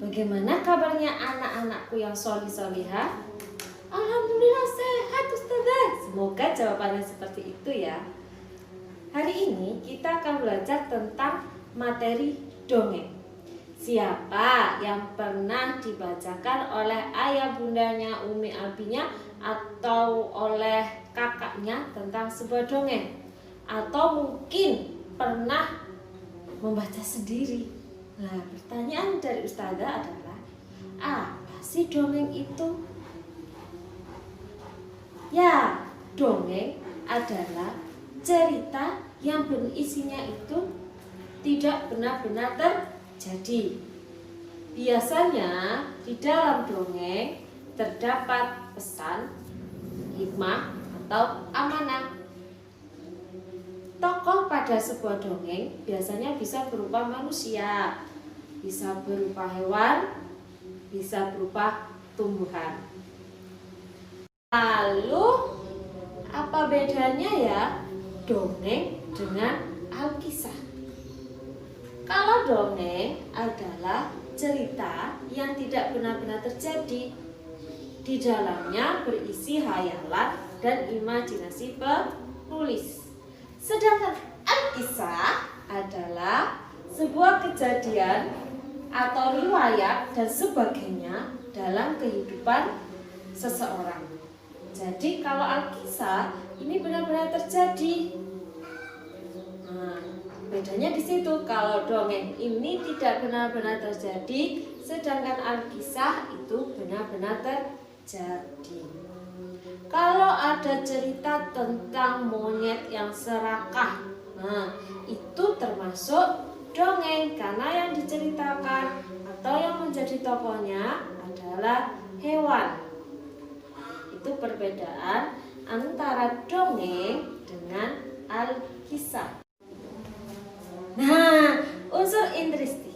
Bagaimana kabarnya anak-anakku yang solih-solihah? Alhamdulillah sehat Ustazah. Semoga jawabannya seperti itu ya. Hari ini kita akan belajar tentang materi dongeng. Siapa yang pernah dibacakan oleh ayah bundanya, umi abinya, atau oleh kakaknya tentang sebuah dongeng? Atau mungkin pernah membaca sendiri? Nah, pertanyaan dari Ustazah adalah, apa sih dongeng itu? Ya, dongeng adalah cerita yang berisinya itu tidak benar-benar terjadi. Biasanya di dalam dongeng terdapat pesan, hikmah, atau amanah. Tokoh pada sebuah dongeng biasanya bisa berupa manusia, bisa berupa hewan, bisa berupa tumbuhan. Lalu apa bedanya ya dongeng dengan Alkisah? Kalau dongeng adalah cerita yang tidak benar-benar terjadi. Di dalamnya berisi hayalan dan imajinasi penulis. Sedangkan Alkisah adalah sebuah kejadian atau riwayat dan sebagainya dalam kehidupan seseorang. Jadi kalau Alkisah ini benar-benar terjadi. Nah, bedanya di situ. Kalau dongeng ini tidak benar-benar terjadi, sedangkan Alkisah itu benar-benar terjadi. Kalau ada cerita tentang monyet yang serakah, nah itu termasuk dongeng karena yang diceritakan atau yang menjadi tokohnya adalah hewan. Itu perbedaan antara dongeng dengan Alkisah. Nah, unsur intrinsik.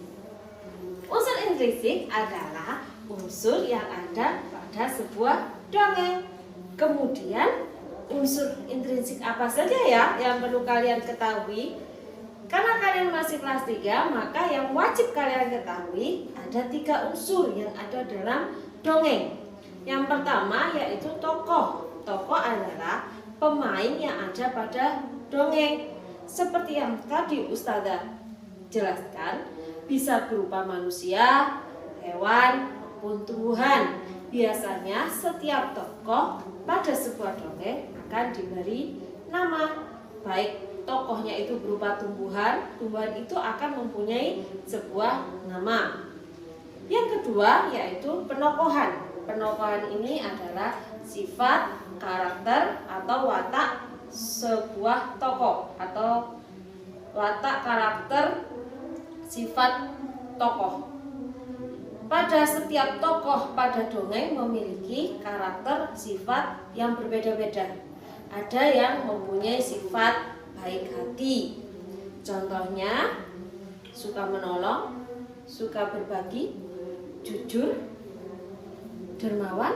Unsur intrinsik adalah unsur yang ada pada sebuah dongeng. Kemudian unsur intrinsik apa saja ya yang perlu kalian ketahui? Karena kalian masih kelas 3, maka yang wajib kalian ketahui ada 3 unsur yang ada dalam dongeng. Yang pertama yaitu tokoh. Tokoh adalah pemain yang ada pada dongeng. Seperti yang tadi Ustazah jelaskan, bisa berupa manusia, hewan, maupun tumbuhan. Biasanya setiap tokoh pada sebuah dongeng akan diberi nama. Baik tokohnya itu berupa tumbuhan, tumbuhan itu akan mempunyai sebuah nama. Yang kedua yaitu penokohan. Penokohan ini adalah sifat, karakter, atau watak sebuah tokoh atau watak, karakter, sifat tokoh. Pada setiap tokoh pada dongeng memiliki karakter, sifat yang berbeda-beda. Ada yang mempunyai sifat baik hati. Contohnya suka menolong, suka berbagi, jujur, dermawan.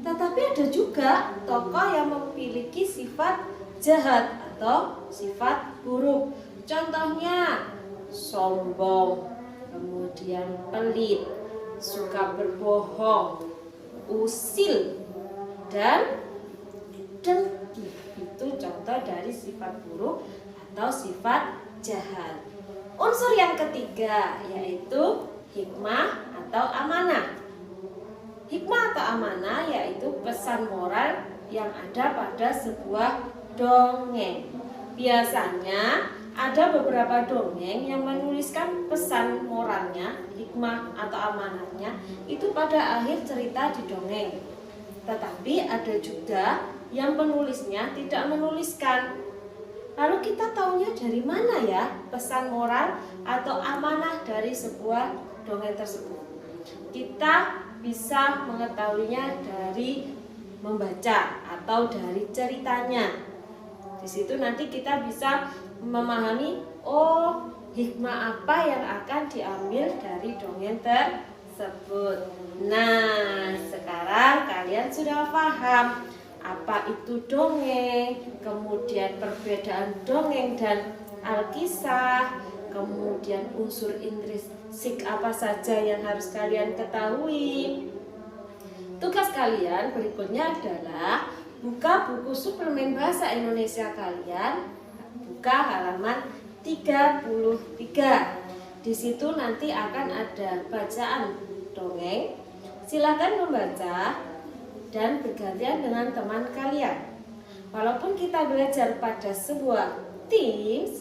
Tetapi ada juga tokoh yang memiliki sifat jahat atau sifat buruk. Contohnya sombong, kemudian pelit, suka berbohong, usil, dan dengki. Itu contoh dari sifat buruk atau sifat jahat. Unsur yang ketiga yaitu hikmah atau amanah. Hikmah atau amanah yaitu pesan moral yang ada pada sebuah dongeng. Biasanya ada beberapa dongeng yang menuliskan pesan moralnya, hikmah atau amanahnya itu pada akhir cerita di dongeng. Tetapi ada juga yang penulisnya tidak menuliskan. Lalu kita taunya dari mana ya pesan moral atau amanah dari sebuah dongeng tersebut? Kita bisa mengetahuinya dari membaca atau dari ceritanya. Di situ nanti kita bisa memahami, oh hikmah apa yang akan diambil dari dongeng tersebut. Nah, sekarang kalian sudah paham apa itu dongeng, kemudian perbedaan dongeng dan Alkisah, kemudian unsur intrinsik apa saja yang harus kalian ketahui. Tugas kalian berikutnya adalah buka buku suplemen bahasa Indonesia kalian, buka halaman 33. Di situ nanti akan ada bacaan dongeng. Silakan membaca dan bergantian dengan teman kalian. Walaupun kita belajar pada sebuah tim,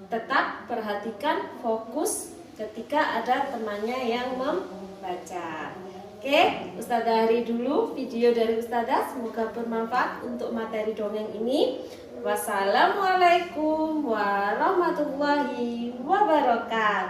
tetap perhatikan fokus ketika ada temannya yang membaca. Oke, Ustazah akhiri dulu video dari Ustazah. Semoga bermanfaat untuk materi dongeng ini. Wassalamualaikum warahmatullahi wabarakatuh.